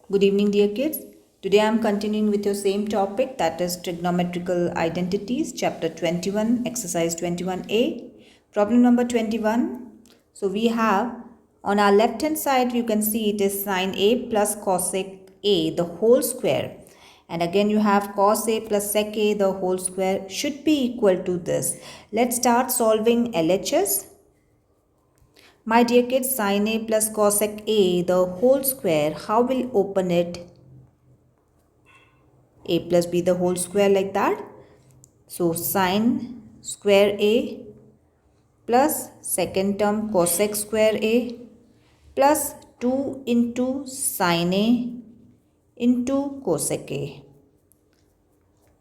Good evening, dear kids. Today I am continuing with your same topic, that is trigonometrical identities, chapter 21, exercise 21a. Problem number 21. So we have on our left hand side, you can see it is sine a plus cosec a the whole square. And again you have cos a plus sec a the whole square should be equal to this. Let's start solving LHS. My dear kids, sin a plus cosec a the whole square, how will open it? A plus b the whole square, like that. So sine square a plus second term cosec square a plus 2 into sin a into cosec a.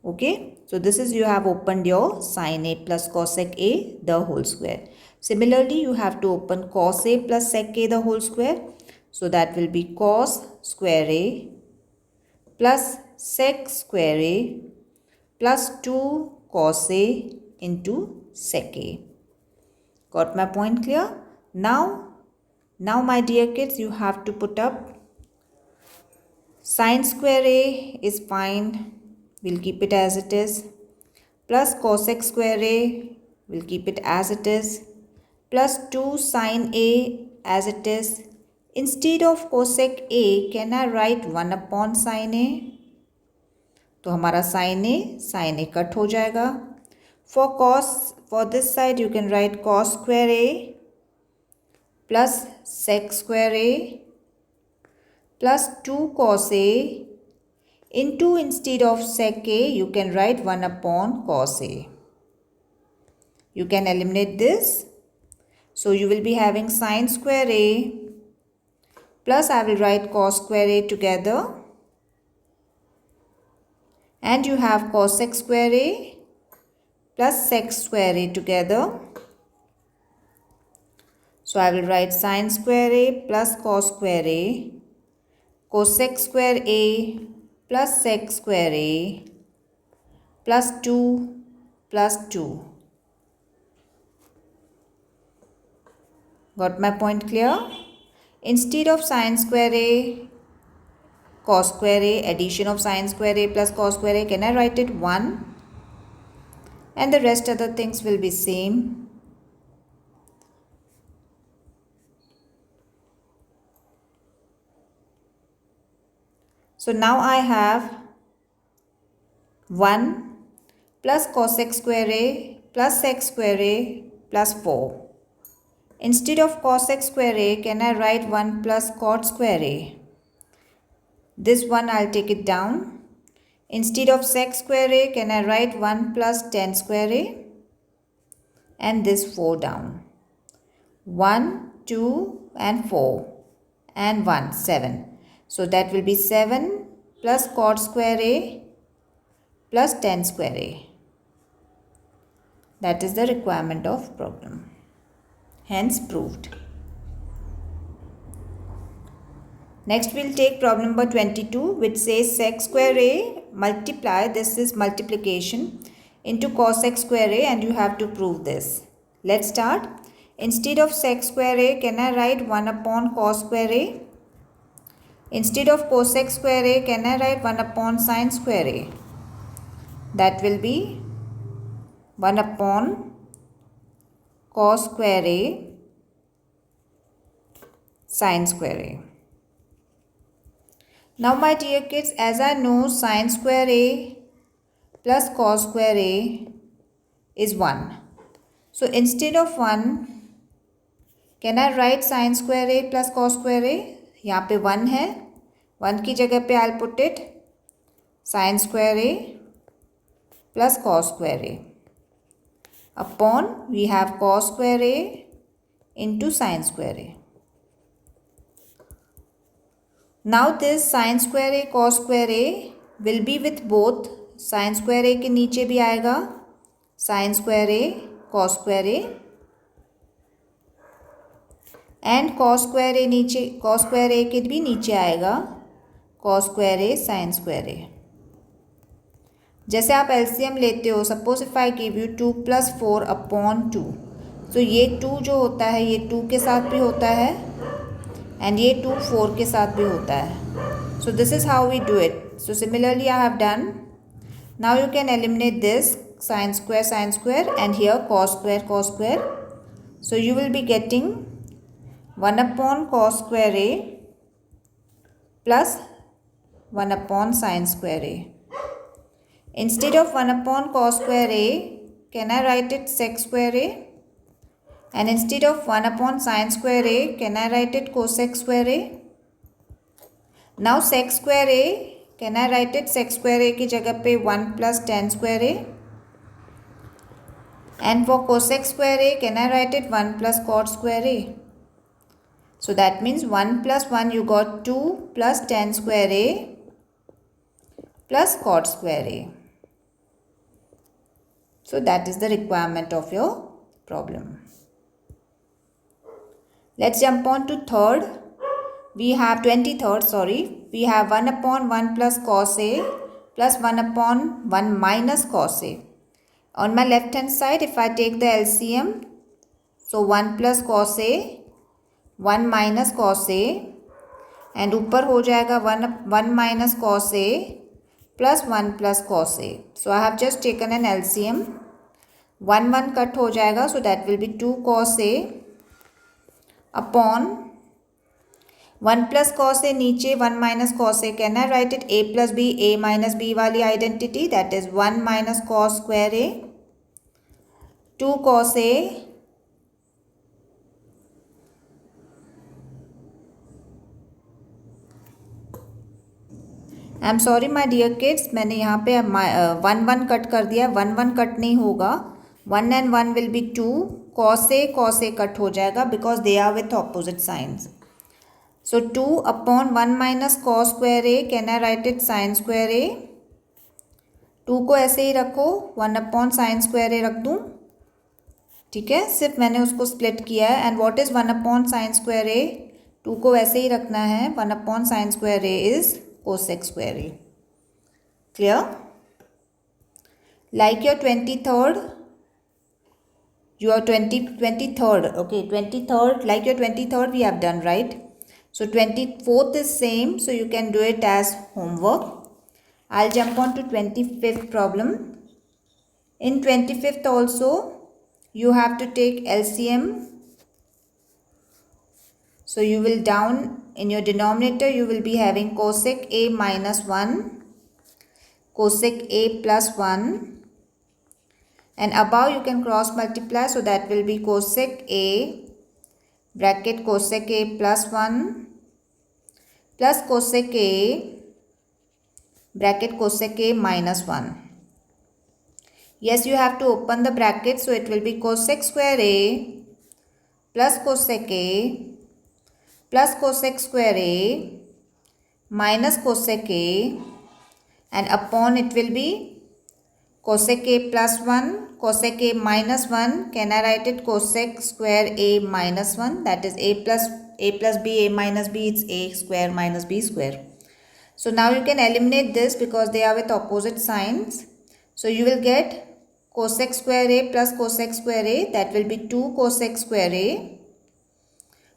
Okay, so this is, you have opened your sin a plus cosec a the whole square. Similarly, you have to open cos a plus sec a the whole square. So that will be cos square a plus sec square a plus 2 cos a into sec a. Got my point clear? Now my dear kids, you have to put up sin square a is fine. We'll keep it as it is. Plus cosec square a, we'll keep it as it is. Plus 2 sin a as it is. Instead of cosec a, can I write 1 upon sin a? तो हमारा sin a cut हो जाएगा. For this side you can write cos square a plus sec square a plus 2 cos a into, instead of sec a you can write 1 upon cos a. You can eliminate this. So you will be having sin square a plus, I will write cos square a together, and you have cosec square a plus sec square a together. So I will write sin square a plus cos square a, cosec square a plus sec square a plus 2 plus 2. Got my point clear? Instead of sin square a, cos square a, addition of sin square a plus cos square a, can I write it 1? And the rest other things will be same. So now I have 1 plus cosec square a plus sec square a plus 4. Instead of cosec square a, can I write 1 plus cot square a? This one I'll take it down. Instead of sec square a, can I write 1 plus tan square a? And this 4 down. 1, 2 and 4 and 1, 7. So that will be 7 plus cot square a plus tan square a. That is the requirement of problem. Hence proved. Next we'll take problem number 22, which says sec square a multiply, this is multiplication, into cosec square a, and you have to prove this. Let's start. Instead of sec square a, can I write 1 upon cos square a? Instead of cosec square a, can I write 1 upon sin square a? That will be 1 upon cos square a sin square a. Now my dear kids, as I know, sin square a plus cos square a is 1. So instead of 1, can I write sin square a plus cos square a? यहाँ पे 1 है, 1 की जगह पे I'll put it sin square a plus cos square a upon, we have cos square a into sin square a. Now this sin square a cos square a will be with both. sin square a के नीचे भी आएगा sin square a cos square a, and cos square a नीचे, cos square a के भी नीचे आएगा cos square a sin square a. जैसे आप LCM लेते हो, suppose if I give you 2 plus 4 upon 2, तो ये 2 जो होता है ये 2 के साथ भी होता है एंड ये 2 4 के साथ भी होता है. So this is how we do it. So similarly I have done. Now you can eliminate this sine square and here cos square. So you will be getting 1 upon cos square A plus 1 upon sine square A. Instead of 1 upon cos square A, can I write it sec square A? And instead of 1 upon sine square A, can I write it cosec square A? Now sec square A, can I write it sec square A की जगह पे 1 plus tan square A? And for cosec square A, can I write it 1 plus cot square A? So that means 1 plus 1 you got 2 plus tan square A plus cot square A. So that is the requirement of your problem. Let's jump on to third. We have 23rd, sorry. We have 1 upon 1 plus cos A plus 1 upon 1 minus cos A. On my left hand side, if I take the LCM, so 1 plus cos A, 1 minus cos A, and ऊपर हो जाएगा 1 minus cos A plus 1 plus cos A. So I have just taken an LCM. 1 cut हो जाएगा, so that will be 2 cos A upon 1 plus cos A नीचे 1 minus cos A. Can I write it A plus B, A minus B वाली identity? That is 1 minus cos square A, 2 cos A I am sorry my dear kids, मैंने यहाँ पे 1 cut कर दिया. 1 cut नहीं होगा. 1 and 1 will be 2. cos A cut हो जाएगा because they are with opposite signs. So 2 upon 1 minus cos square A, can I write it sin square A? 2 को ऐसे ही रखो, 1 upon sin square A रख दूँ. ठीक है, सिर्फ मैंने उसको स्प्लिट किया है. And what is 1 upon sin square A? 2 को वैसे ही रखना है. 1 upon sin square A is cosec square A. Clear? Like your 23rd, your 23rd, okay, 23rd, like your 23rd we have done, right? So 24th is same, so you can do it as homework. I'll jump on to 25th problem. In 25th also, you have to take LCM. So you will down in your denominator, you will be having cosec A minus 1, cosec A plus 1, and above you can cross multiply, so that will be cosec A bracket cosec A plus 1 plus cosec A bracket cosec A minus 1. Yes, you have to open the bracket, so it will be cosec square A plus cosec A plus cosec square A minus cosec A, and upon it will be cosec A plus 1, cosec A minus 1. Can I write it cosec square A minus 1? That is A plus B, A minus B, it's A square minus B square. So now you can eliminate this because they are with opposite signs. So you will get cosec square A plus cosec square A, that will be 2 cosec square A.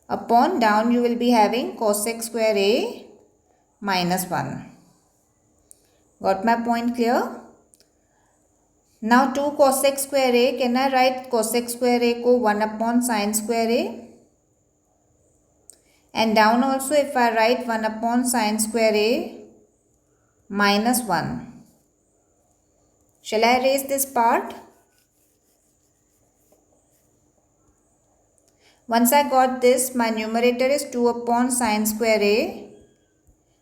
Upon down you will be having cosec square A minus 1. Got my point clear? Now 2 cosec square A, can I write cosec square A को 1 upon sin square A? And down also if I write 1 upon sin square A minus 1. Shall I erase this part? Once I got this, my numerator is 2 upon sin square A,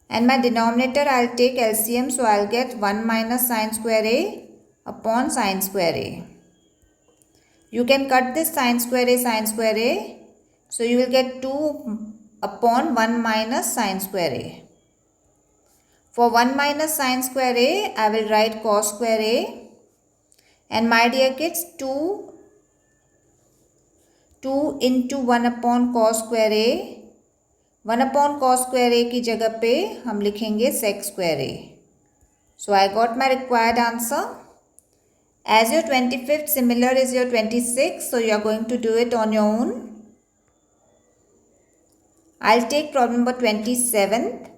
and my denominator I'll take LCM, so I'll get 1 minus sin square A upon sin square A. You can cut this sin square A, so you will get 2 upon 1 minus sin square A. For 1 minus sin square A, I will write cos square A, and my dear kids, 2 into 1 upon cos square A. 1 upon cos square A की जगह पे हम लिखेंगे sec square A. So I got my required answer. As your 25th, similar is your 26th, so you are going to do it on your own. I'll take problem number 27th.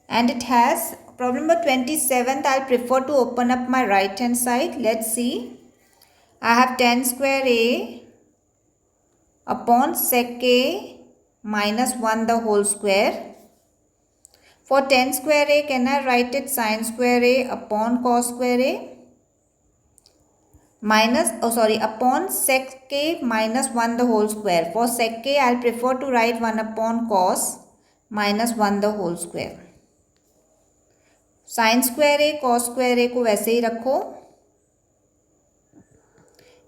And it has problem number 27th. I'll prefer to open up my right hand side. Let's see. I have 10 square a upon sec a minus 1 the whole square. For 10 square a, can I write it sin square a upon cos square a? Upon sec k minus 1 the whole square. For sec k, I'll prefer to write 1 upon cos minus 1 the whole square. Sine square A cos square A को वैसे ही रखो.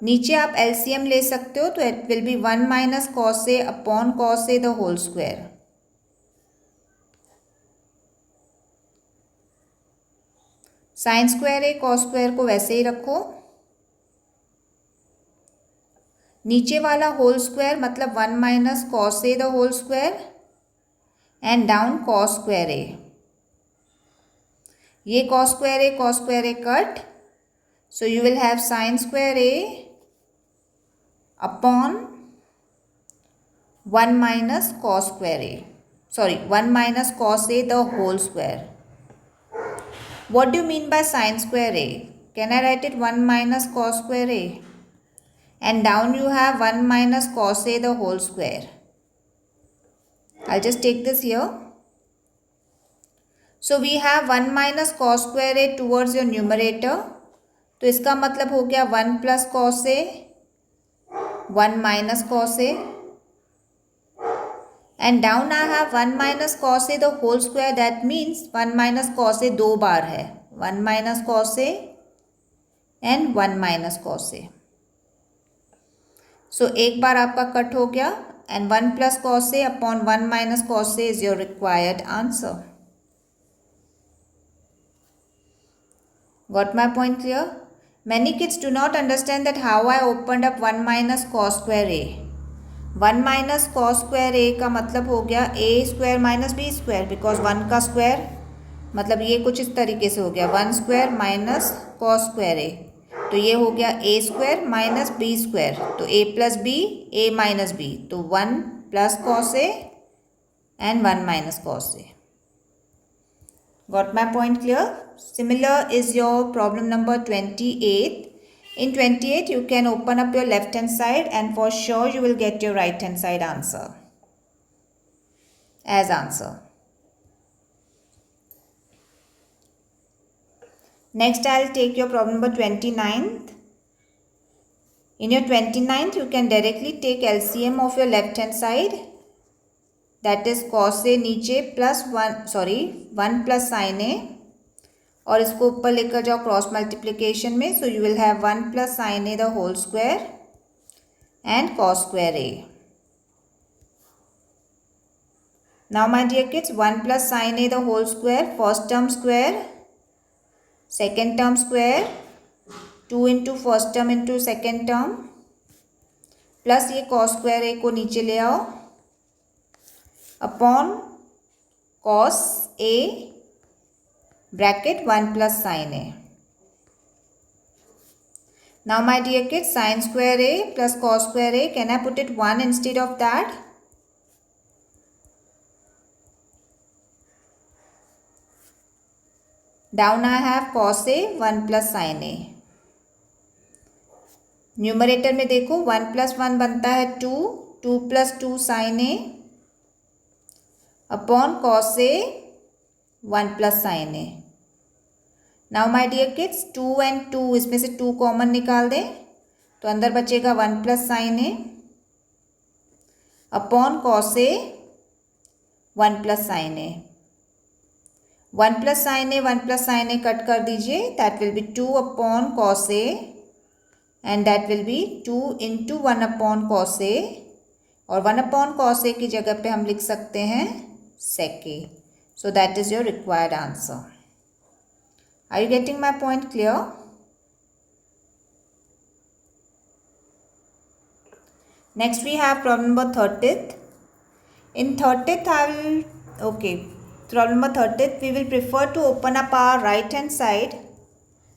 नीचे आप LCM ले सकते हो, तो it will be 1 minus cos A upon cos A the whole square. Sine square A cos square को वैसे ही रखो. नीचे वाला होल स्क्वायर मतलब 1 minus cos A the whole square and down cos square A. ये cos square A cut, so you will have sine square A upon 1 minus cos square A, 1 minus cos A the whole square. What do you mean by sin square a? Can I write it 1 minus cos square a? And down you have 1 minus cos a the whole square. I'll just take this here. So we have 1 minus cos square a towards your numerator. तो इसका मतलब हो गया 1 plus cos a, 1 minus cos a. And down I have 1 minus cos a the whole square. That means 1 minus cos a दो बार है. 1 minus cos a and 1 minus cos a. So एक बार आपका cut हो गया and 1 plus cos a upon 1 minus cos a is your required answer. Got my point clear? Many kids do not understand that how I opened up 1 minus cos square a. 1 minus cos square a का मतलब हो गया a square minus b square, because 1 का square मतलब ये कुछ इस तरीके से हो गया 1 square minus cos square a. तो ये हो गया a square minus b square. तो a plus b, a minus b. तो 1 plus cos a and 1 minus cos a. Got my point clear? Similar is your problem number 28. In 28, you can open up your left hand side and for sure you will get your right hand side answer as answer. Next, I'll take your problem number 29th. In your 29th, you can directly take LCM of your left hand side. That is cos a नीचे plus 1 plus sin a. और इसको ऊपर लेकर जाओ cross multiplication में. So you will have 1 plus sine A the whole square and cos square A. Now my dear kids, 1 plus sine A the whole square, first term square, second term square, 2 into first term into second term, plus ये cos square A को नीचे ले आओ upon cos A bracket 1 plus sin a. Now my dear kids, sin square a plus cos square a, can I put it 1 instead of that? Down I have cos a 1 plus sin a. Numerator में देखो 1 plus 1 बनता है 2, 2 plus 2 sin a upon cos a 1 plus sin a. Now my dear kids, 2 and 2, इसमें से 2 common निकाल दें तो अंदर बचेगा 1 plus sin a upon cos a 1 plus sin a. 1 plus sin a 1 plus sin a cut कर दीजिए. That will be 2 upon cos a and that will be 2 into 1 upon cos a. और 1 upon cos a की जगह पे हम लिख सकते हैं sec a. So that is your required answer. Are you getting my point clear? Next we have problem number 30th. In 30th problem number 30th we will prefer to open up our right hand side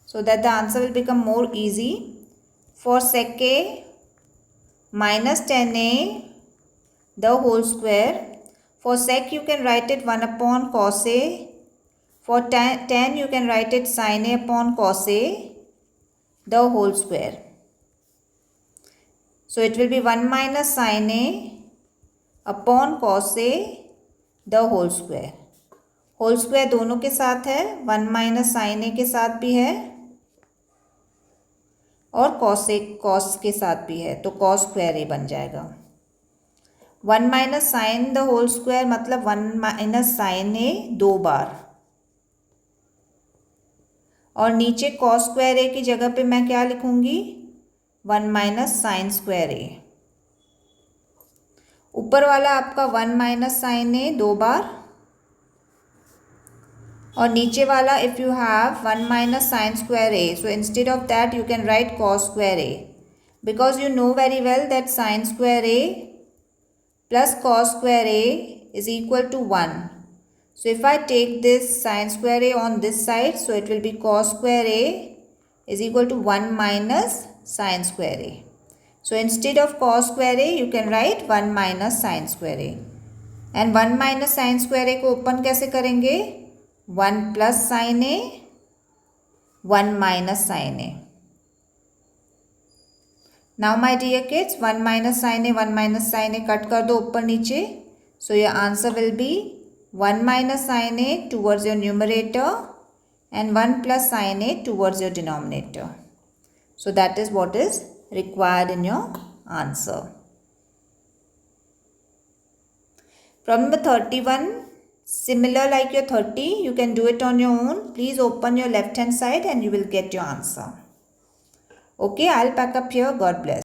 so that the answer will become more easy. For sec a minus tan a the whole square. For sec you can write it 1 upon cos a For 10 you can write it sin A upon cos A the whole square. So it will be 1 minus sin A upon cos A the whole square. Whole square दोनों के साथ है, 1 minus sign ए के साथ भी है और cos के साथ भी है, तो कॉस स्क्वायर ए बन जाएगा. 1 minus sine the whole square मतलब 1 माइनस साइन ए 2 बार, और नीचे कॉस स्क्वायर ए की जगह पे मैं क्या लिखूंगी, 1 माइनस साइन स्क्वायर ए. ऊपर वाला आपका 1 माइनस साइन ए 2 बार, और नीचे वाला if you have 1 minus sine square A, so instead of that you can write cos square A, because you know very well that sine square A plus cos square A is equal to 1. So if I take this sin square a on this side, so it will be cos square a is equal to 1 minus sin square a. So instead of cos square a, you can write 1 minus sin square a. And 1 minus sin square a को open कैसे करेंगे, 1 plus sin a, 1 minus sin a. Now my dear kids, 1 minus sin a, 1 minus sin a cut कर दो ऊपर नीचे. So your answer will be 1 minus sin a towards your numerator and 1 plus sin a towards your denominator. So that is what is required in your answer. Problem number 31, similar like your 30, you can do it on your own. Please open your left hand side and you will get your answer. Okay, I'll pack up here. God bless.